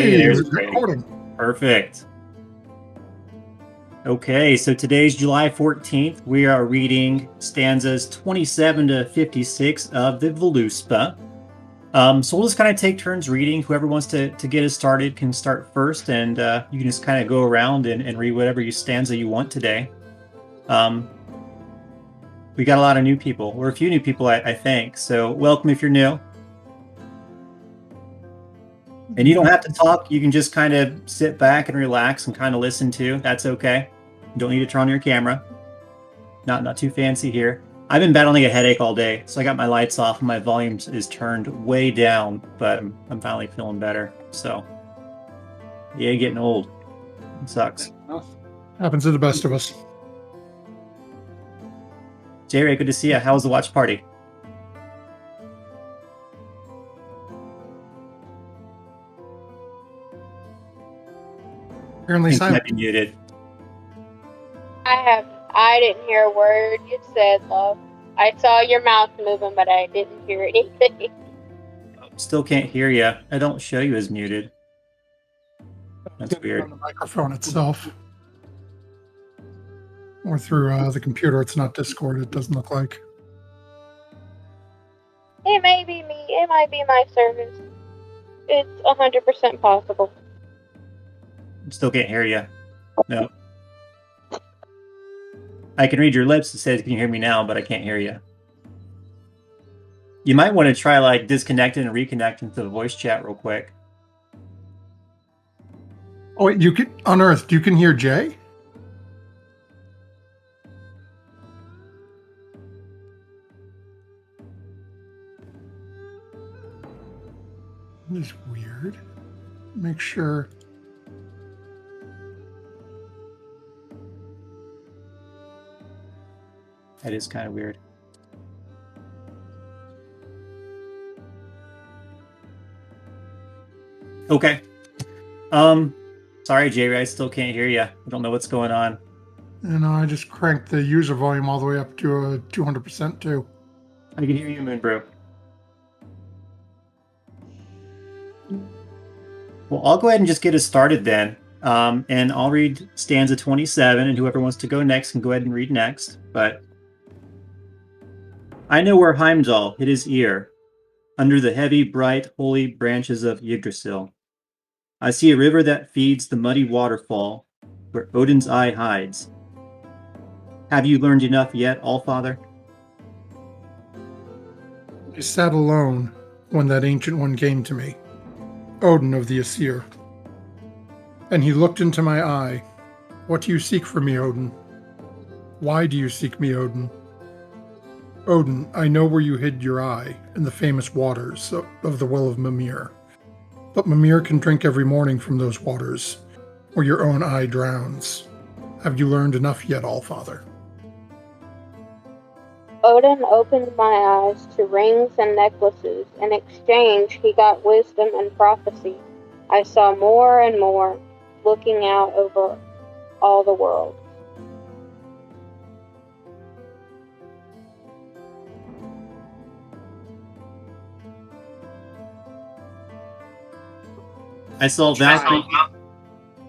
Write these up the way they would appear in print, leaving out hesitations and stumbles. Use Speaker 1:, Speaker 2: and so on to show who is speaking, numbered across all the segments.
Speaker 1: Hey, there's
Speaker 2: we're
Speaker 1: Grady.
Speaker 2: recording.
Speaker 1: Perfect. Okay, so today's July 14th. We are reading stanzas 27 to 56 of the Voluspa. So we'll just kind of take turns reading. Whoever wants to get us started can start first, and you can just kind of go around and read whatever stanza you want today. We got a lot of new people, or a few new people, I think. So welcome if you're new. And you don't have to talk. You can just kind of sit back and relax and kind of listen too. That's okay. You don't need to turn on your camera. Not too fancy here. I've been battling a headache all day, so I got my lights off and my volume is turned way down, but I'm finally feeling better. So, yeah, getting old. It sucks.
Speaker 2: Happens to the best of us.
Speaker 1: J-Ray, good to see you. How was the watch party?
Speaker 2: Apparently silent.
Speaker 1: Might be muted.
Speaker 3: I didn't hear a word you said, love. I saw your mouth moving, but I didn't hear anything.
Speaker 1: Still can't hear you. I don't show you as muted. That's weird.
Speaker 2: On the microphone itself. Or through the computer. It's not Discord, it doesn't look like.
Speaker 3: It may be me. It might be my service. It's 100% possible.
Speaker 1: Still can't hear you. No. I can read your lips. It says, can you hear me now? But I can't hear you. You might want to try like disconnecting and reconnecting to the voice chat real quick.
Speaker 2: Oh, wait, you can, Unearthed, you can hear Jay? This is weird. Make sure.
Speaker 1: That is kind of weird. Okay. Sorry, J-Ray, I still can't hear you. I don't know what's going on.
Speaker 2: And I just cranked the user volume all the way up to 200% too.
Speaker 1: I can hear you, Moonbrew. Well, I'll go ahead and just get us started then. And I'll read stanza 27, and whoever wants to go next can go ahead and read next. But I know where Heimdall hid his ear, under the heavy, bright, holy branches of Yggdrasil. I see a river that feeds the muddy waterfall, where Odin's eye hides. Have you learned enough yet, Allfather?
Speaker 2: I sat alone when that ancient one came to me, Odin of the Aesir. And he looked into my eye. What do you seek from me, Odin? Why do you seek me, Odin? Odin, I know where you hid your eye, in the famous waters of the well of Mimir. But Mimir can drink every morning from those waters, where your own eye drowns. Have you learned enough yet, Allfather?
Speaker 3: Odin opened my eyes to rings and necklaces. In exchange, he got wisdom and prophecy. I saw more and more, looking out over all the world.
Speaker 1: I saw Valkyrie.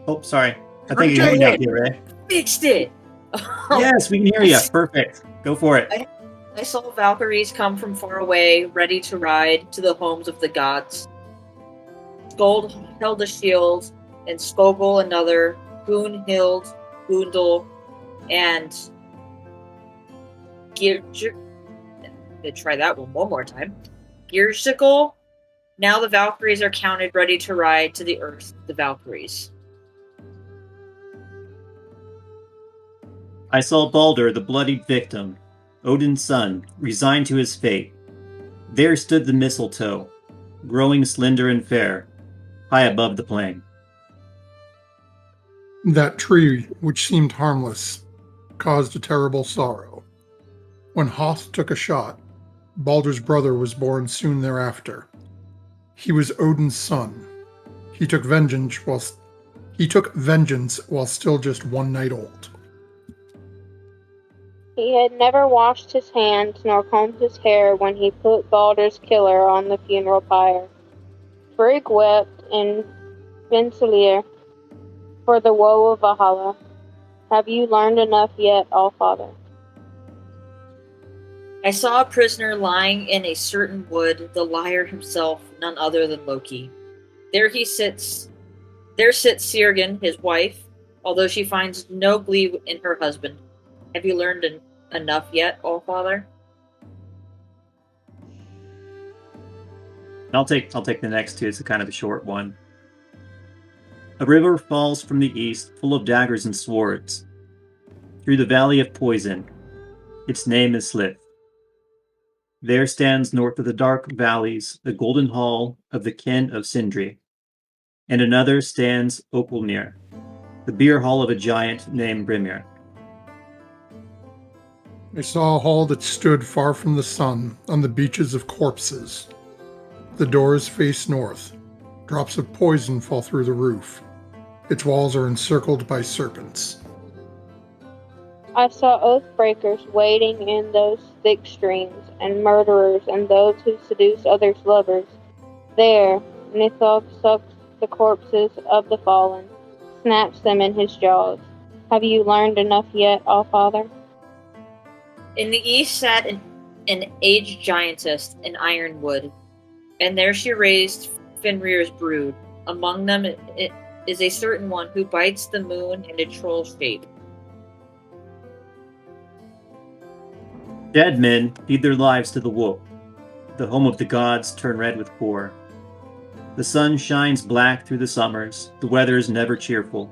Speaker 1: Oh, sorry. I think you can hear me now, Ray.
Speaker 4: Fixed it!
Speaker 1: Yes, we can hear you. Perfect. Go for it.
Speaker 4: I saw Valkyries come from far away, ready to ride to the homes of the gods. Skuld held a shield, and Skogul another, Gunhild, Gundel, and try that one more time. Girsikul. Now the Valkyries are counted ready to ride to the earth, the Valkyries.
Speaker 1: I saw Baldur, the bloodied victim, Odin's son, resigned to his fate. There stood the mistletoe, growing slender and fair, high above the plain.
Speaker 2: That tree, which seemed harmless, caused a terrible sorrow. When Hoth took a shot, Baldur's brother was born soon thereafter. He was Odin's son. He took vengeance while still just one night old.
Speaker 3: He had never washed his hands nor combed his hair when he put Baldur's killer on the funeral pyre. Frigg wept in Fensalir, for the woe of Valhalla. Have you learned enough yet, Allfather?
Speaker 4: I saw a prisoner lying in a certain wood, the liar himself, none other than Loki. There sits Sirgen, his wife, although she finds no glee in her husband. Have you learned enough yet, Allfather?
Speaker 1: I'll take the next two. It's a kind of a short one. A river falls from the east, full of daggers and swords, through the valley of poison. Its name is Slith. There stands north of the dark valleys the golden hall of the kin of Sindri, and another stands Opalnir, the beer hall of a giant named Brimir.
Speaker 2: I saw a hall that stood far from the sun on the beaches of corpses. The doors face north. Drops of poison fall through the roof. Its walls are encircled by serpents.
Speaker 3: I saw oath-breakers wading in those thick streams, and murderers and those who seduce others' lovers. There, Nithog sucks the corpses of the fallen, snaps them in his jaws. Have you learned enough yet, Allfather?
Speaker 4: In the east sat an aged giantess in ironwood, and there she raised Fenrir's brood. Among them it is a certain one who bites the moon in a troll shape.
Speaker 1: Dead men feed their lives to the wolf. The home of the gods turn red with gore. The sun shines black through the summers. The weather is never cheerful.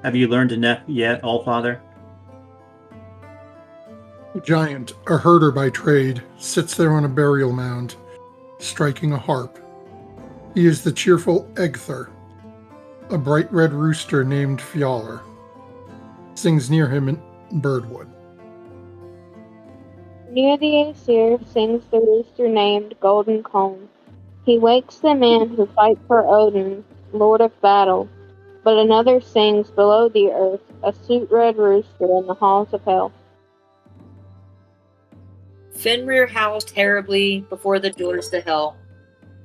Speaker 1: Have you learned enough yet, Allfather?
Speaker 2: A giant, a herder by trade, sits there on a burial mound, striking a harp. He is the cheerful Egther. A bright red rooster named Fjalar sings near him in Birdwood.
Speaker 3: Near the Aesir sings the rooster named Golden Comb. He wakes the men who fight for Odin, Lord of Battle, but another sings below the earth, a soot-red rooster in the halls of hell.
Speaker 4: Fenrir howls terribly before the doors to hell.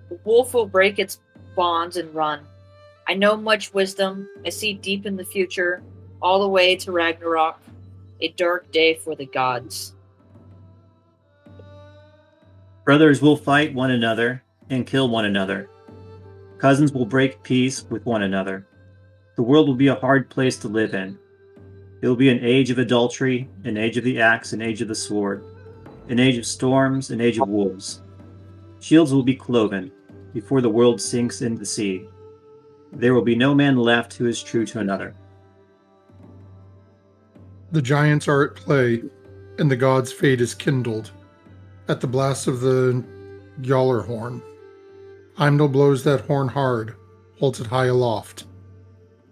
Speaker 4: The wolf will break its bonds and run. I know much wisdom. I see deep in the future, all the way to Ragnarok, a dark day for the gods.
Speaker 1: Brothers will fight one another and kill one another. Cousins will break peace with one another. The world will be a hard place to live in. It will be an age of adultery, an age of the axe, an age of the sword, an age of storms, an age of wolves. Shields will be cloven before the world sinks into the sea. There will be no man left who is true to another.
Speaker 2: The giants are at play, and the god's fate is kindled. At the blast of the Gjallar horn, Heimdall blows that horn hard, holds it high aloft.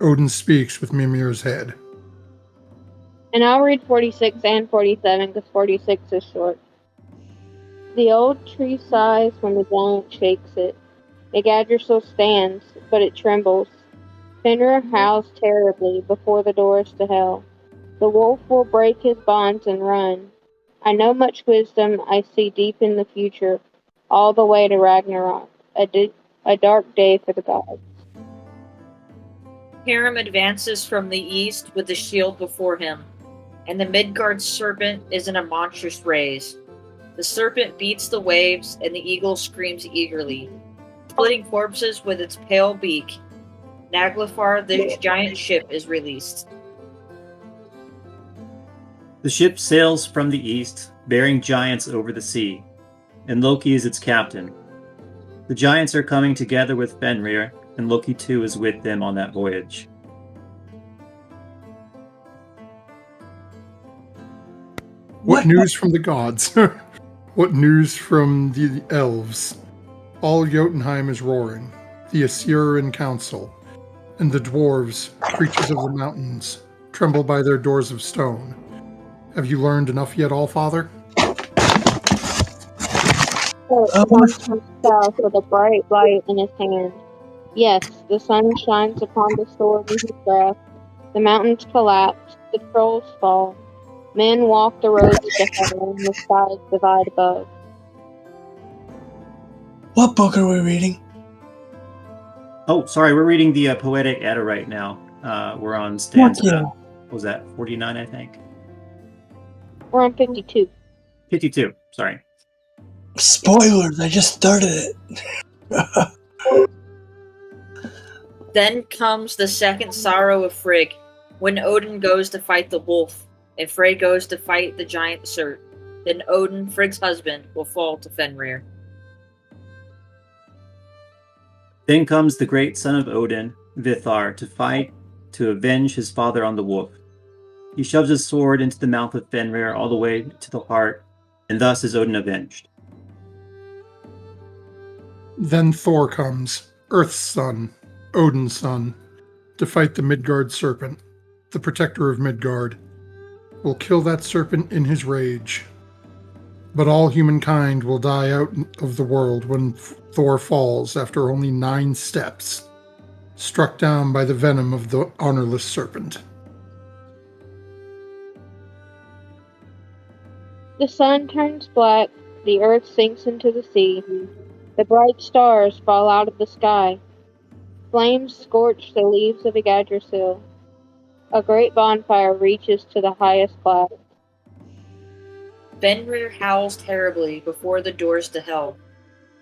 Speaker 2: Odin speaks with Mimir's head.
Speaker 3: And I'll read 46 and 47 because 46 is short. The old tree sighs when the giant shakes it. Yggdrasil stands, but it trembles. Fenrir howls terribly before the doors to hell. The wolf will break his bonds and run. I know much wisdom, I see deep in the future, all the way to Ragnarok, a dark day for the gods.
Speaker 4: Hiram advances from the east with the shield before him, and the Midgard serpent is in a monstrous raise. The serpent beats the waves, and the eagle screams eagerly, splitting corpses with its pale beak. Naglfar, the giant ship, is released.
Speaker 1: The ship sails from the east, bearing giants over the sea, and Loki is its captain. The giants are coming together with Fenrir, and Loki too is with them on that voyage.
Speaker 2: What news from the gods? What news from the elves? All Jotunheim is roaring. The Aesir are in council, and the dwarves, creatures of the mountains, tremble by their doors of stone. Have you learned enough yet, Allfather?
Speaker 3: Comes from south with a bright light in his hand. Yes, the sun shines upon the sword in his grasp. The mountains collapse, the trolls fall. Men walk the roads to hell, and the skies divide above.
Speaker 5: What book are we reading?
Speaker 1: Oh, sorry, we're reading the Poetic Edda right now. We're on
Speaker 5: Fuck
Speaker 1: stanza,
Speaker 5: yeah.
Speaker 1: what was that, 49, I think?
Speaker 3: We're on 52.
Speaker 1: 52, sorry.
Speaker 5: Spoilers, I just started it.
Speaker 4: Then comes the second sorrow of Frigg, when Odin goes to fight the wolf, and Frey goes to fight the giant Surt. Then Odin, Frigg's husband, will fall to Fenrir.
Speaker 1: Then comes the great son of Odin, Vithar, to fight to avenge his father on the wolf. He shoves his sword into the mouth of Fenrir all the way to the heart, and thus is Odin avenged.
Speaker 2: Then Thor comes, Earth's son, Odin's son, to fight the Midgard serpent, the protector of Midgard. Will kill that serpent in his rage. But all humankind will die out of the world when Thor falls after only 9 steps, struck down by the venom of the honorless serpent.
Speaker 3: The sun turns black, the earth sinks into the sea. The bright stars fall out of the sky. Flames scorch the leaves of Yggdrasil. A great bonfire reaches to the highest cloud.
Speaker 4: Fenrir howls terribly before the doors to hell.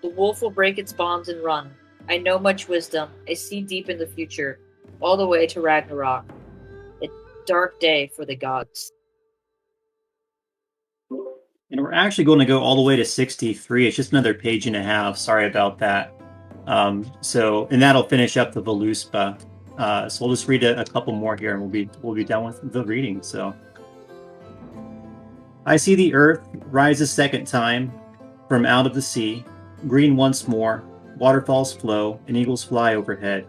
Speaker 4: The wolf will break its bonds and run. I know much wisdom. I see deep in the future, all the way to Ragnarok. A dark day for the gods.
Speaker 1: And we're actually going to go all the way to 63. It's just another page and a half. Sorry about that. And that'll finish up the Voluspa. So we'll just read a couple more here, and we'll be done with the reading. So, I see the earth rise a second time from out of the sea, green once more. Waterfalls flow, and eagles fly overhead,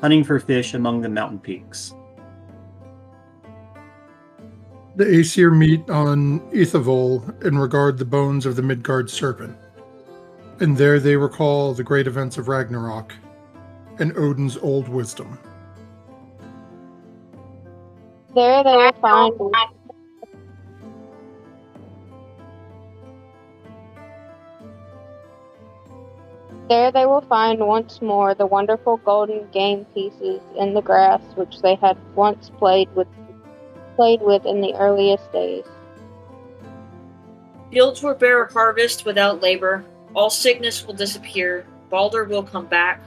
Speaker 1: hunting for fish among the mountain peaks.
Speaker 2: The Aesir meet on Ithavol and regard the bones of the Midgard serpent. And there they recall the great events of Ragnarok and Odin's old wisdom.
Speaker 3: There they will find once more the wonderful golden game pieces in the grass which they had once played with in the earliest days.
Speaker 4: Fields will bear a harvest without labor. All sickness will disappear. Balder will come back.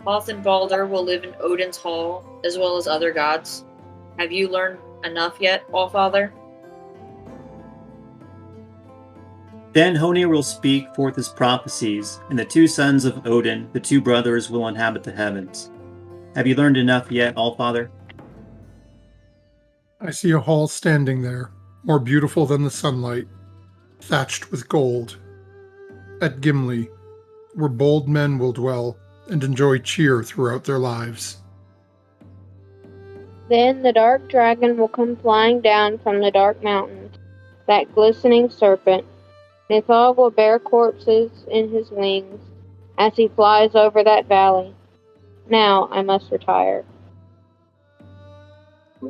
Speaker 4: Hoth and Balder will live in Odin's hall, as well as other gods. Have you learned enough yet, Allfather?
Speaker 1: Then Honir will speak forth his prophecies, and the 2 sons of Odin, the 2 brothers, will inhabit the heavens. Have you learned enough yet, Allfather?
Speaker 2: I see a hall standing there, more beautiful than the sunlight, thatched with gold. At Gimli, where bold men will dwell and enjoy cheer throughout their lives.
Speaker 3: Then the dark dragon will come flying down from the dark mountains, that glistening serpent. Nithal will bear corpses in his wings as he flies over that valley. Now I must retire.
Speaker 1: I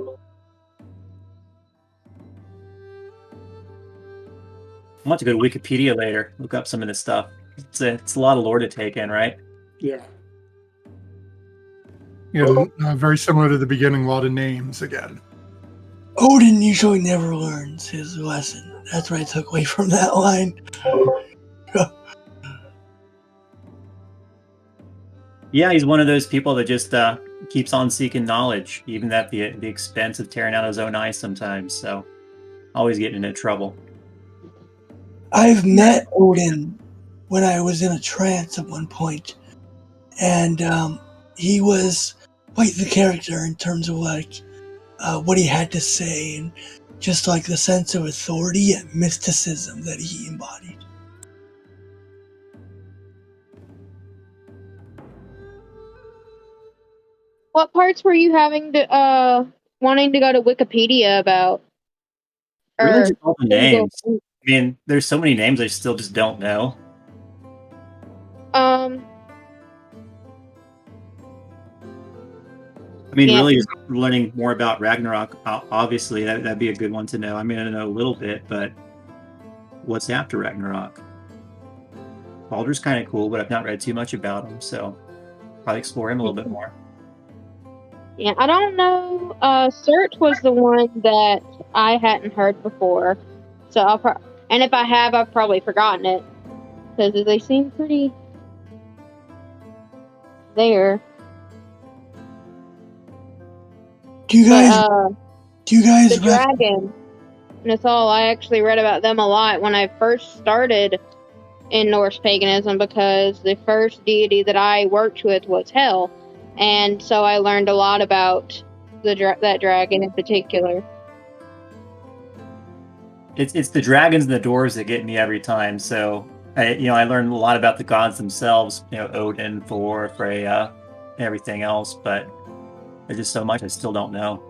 Speaker 1: want to go to Wikipedia later, look up some of this stuff. It's a lot of lore to take in, right?
Speaker 5: Yeah.
Speaker 2: Very similar to the beginning, a lot of names again.
Speaker 5: Odin usually never learns his lesson. That's what I took away from that line.
Speaker 1: Yeah, he's one of those people that just keeps on seeking knowledge, even at the expense of tearing out his own eyes sometimes. So, always getting into trouble.
Speaker 5: I've met Odin when I was in a trance at one point, and he was quite the character in terms of what he had to say and just like the sense of authority and mysticism that he embodied.
Speaker 3: What parts were you wanting to go to Wikipedia about?
Speaker 1: Really, just all the names. I mean, there's so many names I still just don't know. I mean, really, just learning more about Ragnarok, obviously, that'd be a good one to know. I mean, I know a little bit, but what's after Ragnarok? Baldur's kind of cool, but I've not read too much about him, so. probably explore him a little bit more.
Speaker 3: Yeah, I don't know. Search was the one that I hadn't heard before, so and if I have, I've probably forgotten it because they seem pretty there.
Speaker 5: Do you guys?
Speaker 3: The dragon. And that's all. I actually read about them a lot when I first started in Norse paganism because the first deity that I worked with was Hel, and so I learned a lot about that dragon in particular.
Speaker 1: It's the dragons and the dwarves that get me every time. So I learned a lot about the gods themselves. Odin, Thor, Freya, everything else. But there's just so much I still don't know.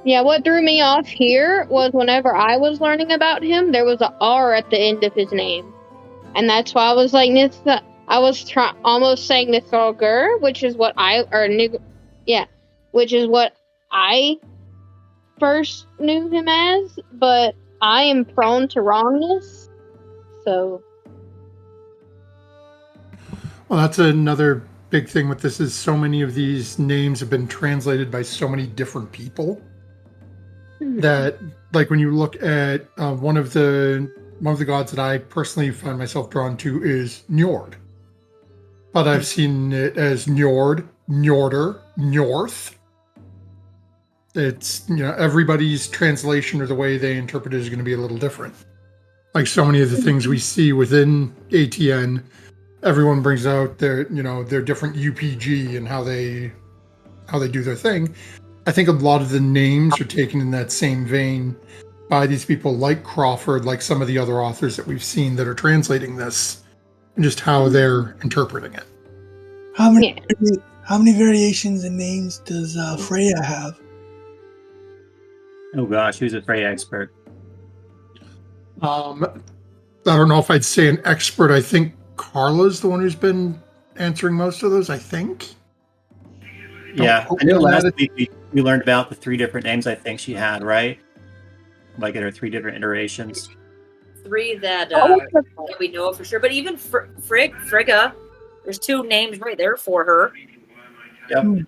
Speaker 3: Yeah, what threw me off here was whenever I was learning about him, there was an R at the end of his name. And that's why I was like, I was almost saying Nithrogur, which is what which is what I first knew him as, but I am prone to wrongness, so.
Speaker 2: Well, that's another big thing with this is so many of these names have been translated by so many different people. That, like, when you look at one of the gods that I personally find myself drawn to is Njord, but I've seen it as Njord, Njorder, Njorth. It's everybody's translation or the way they interpret it is going to be a little different. Like so many of the things we see within AtN, everyone brings out their different UPG and how they do their thing. I think a lot of the names are taken in that same vein by these people like Crawford, like some of the other authors that we've seen that are translating this, and just how they're interpreting it.
Speaker 5: How many variations in names does Freya have?
Speaker 1: Oh gosh, who's a Freya expert?
Speaker 2: I don't know if I'd say an expert. I think Carla's the one who's been answering most of those, I think.
Speaker 1: Yeah, I know last week we learned about the 3 different names I think she had, right? Like there are 3 different iterations.
Speaker 4: 3 that we know for sure. But even Frigga, there's 2 names right there for her.
Speaker 1: Yep.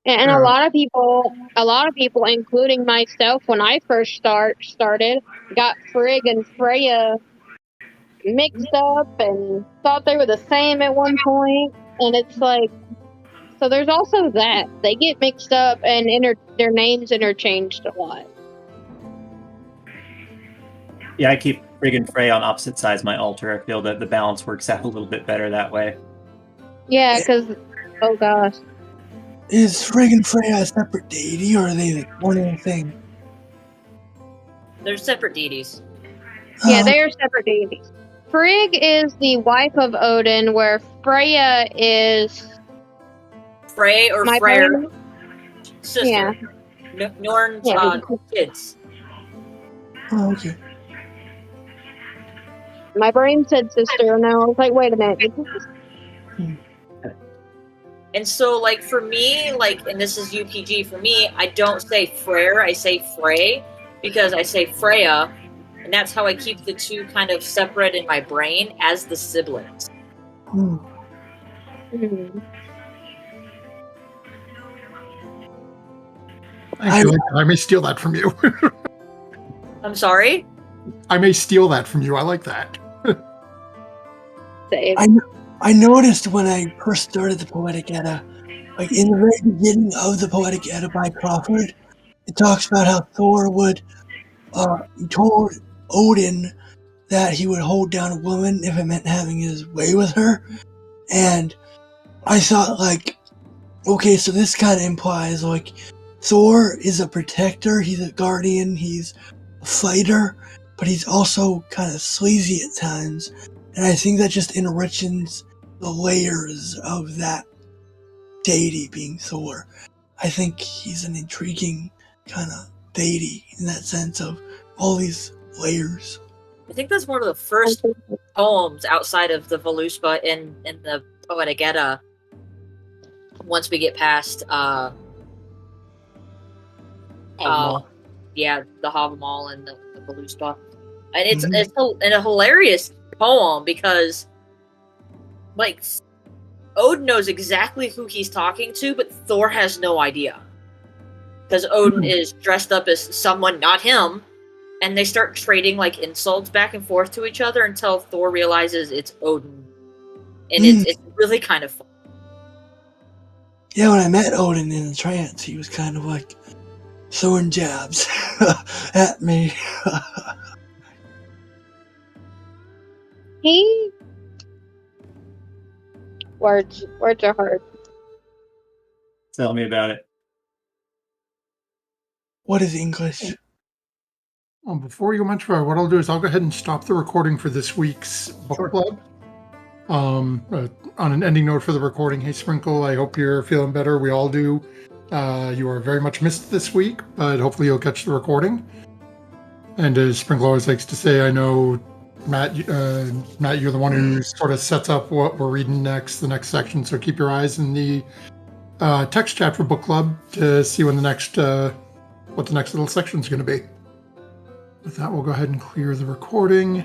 Speaker 3: And a lot of people, including myself, when I first started, got Frigg and Freya mixed up and thought they were the same at one point. And it's like, so there's also that. They get mixed up and their names interchanged a lot.
Speaker 1: Yeah, I keep Frigg and Freya on opposite sides of my altar. I feel that the balance works out a little bit better that way.
Speaker 3: Yeah, because, oh gosh.
Speaker 5: Is Frigg and Freya a separate deity, or are they one and the same?
Speaker 4: They're separate deities.
Speaker 3: Yeah, they are separate deities. Frigg is the wife of Odin, where Freya is...
Speaker 4: Frey or Freyr. Sister.
Speaker 3: Yeah.
Speaker 4: Norn's kids.
Speaker 5: Oh, okay.
Speaker 3: My brain said sister, and I was like, wait a minute.
Speaker 4: And so, like, for me, and this is UPG, for me, I don't say Freyr, I say Frey, because I say Freya, and that's how I keep the 2 kind of separate in my brain as the siblings.
Speaker 2: I may steal that from you.
Speaker 4: I'm sorry?
Speaker 2: I may steal that from you. I like that.
Speaker 5: I noticed when I first started the Poetic Edda, like in the very beginning of the Poetic Edda by Crawford, it talks about how Thor he told Odin that he would hold down a woman if it meant having his way with her. And I thought, like, okay, so this kind of implies, like, Thor is a protector, he's a guardian, he's a fighter, but he's also kind of sleazy at times. And I think that just enriches the layers of that deity being Thor. I think he's an intriguing kind of deity in that sense of all these layers.
Speaker 4: I think that's one of the first poems outside of the Voluspa in the Poetic Edda. Once we get past the Havamal and the Voluspa. And it's a hilarious poem because, like, Odin knows exactly who he's talking to, but Thor has no idea. Because Odin is dressed up as someone, not him, and they start trading like insults back and forth to each other until Thor realizes it's Odin. And it's really kind of fun.
Speaker 5: Yeah, when I met Odin in a trance, he was kind of like throwing jabs at me.
Speaker 3: Words are hard.
Speaker 1: Tell me about it.
Speaker 5: What is English?
Speaker 2: Well, before you go much further, what I'll do is I'll go ahead and stop the recording for this week's book club. On an ending note for the recording, hey Sprinkle, I hope you're feeling better. We all do. You are very much missed this week, but hopefully you'll catch the recording. And as Sprinkle always likes to say, I know Matt, you're the one who sort of sets up what we're reading next, the next section. So keep your eyes in the text chat for book club to see when the next what the next little section is going to be. With that, we'll go ahead and clear the recording.